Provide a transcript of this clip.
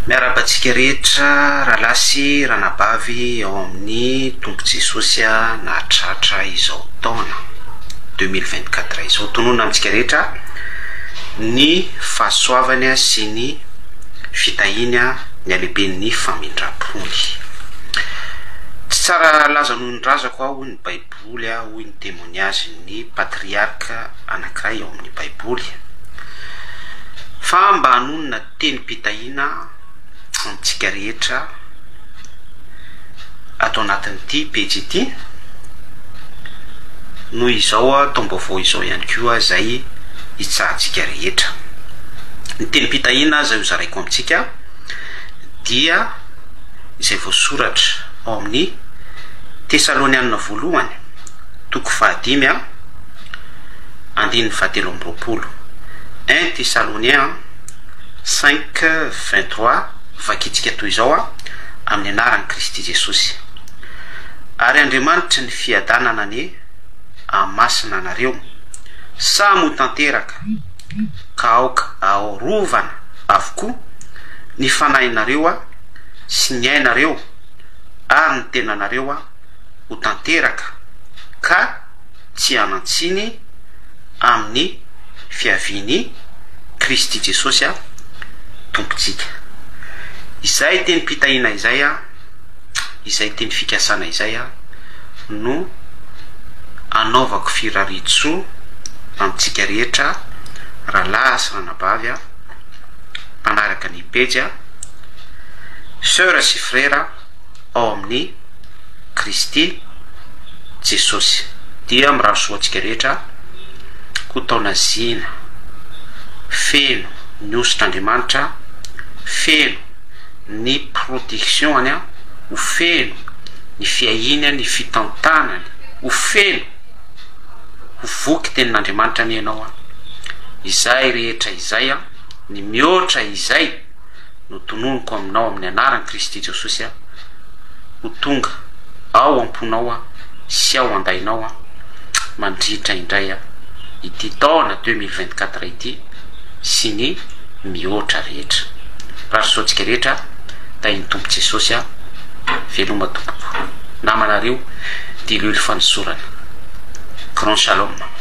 Miarabantsika rehetra rahalasy ranabavy ao amin'ny tompo Jesosy nahatratra izao taona 2024 izao. Tonona amintsika rehetra ny fahasoavany sy ny fitahiny ny alehiben'ny famindram-pony. Tsy tsara laza noho ny razako ao ny baiboly hoy ny témoignage ny patriarka anankiray ao amin'ny baiboly, fa mba hanonona teny mpitahina amintsika rehetra atao anatin'ity pejy ity noho izao taom-baovao izao ihany koa zay hitsahantsika rehetra. Ny teny mpitahina zay ho zaraiko amintsika dia izay voasoratra ao amin'ny Tesalonianina voalohany toko 5 andininy 7 1 Thessaloniens 5:23 vakitsika toy izao amin'ny anaran'i Kristy Jesosy. Ary Andriamanitra ny fiadanana ny amasina anareo samy ho tanteraka ka aoka aorovana avokoa ny fanahinareo sy ny ainareo ary ny tenanareo ho tanteraka ka tsy hanantsiny amin'ny fiaviany Kristy Jesosy tompontsika. Izay teny mpitahina izay teny fikasana izay no anaovako firaritso amintsika rehetra rahalahy sy ranabavy mpanaraka ny pejy sœur sy frère ao amin'ny Kristy Jesosy. Dia mirarosoa antsika rehetra ko taona zina feno ny ositr'Andriamanitra, feno ny protection ho feno ny fiahiny ny fitantanany ho feno ho voky tenin'Andriamanitra ny ianao izay rehetra izay ny mihoatra izay no tononoko aminao amin'ny anaran'i Kristy Jesosy ho tonga ao amponao sy ao andainao mandritra indray ity taona 2024 ity sy ny mihoatra rehetra. Rahasoantsika rehetra tahin'ny tompo Jesosy veloma tompoko namanareo dia lelo fanosorana. Grand shalom.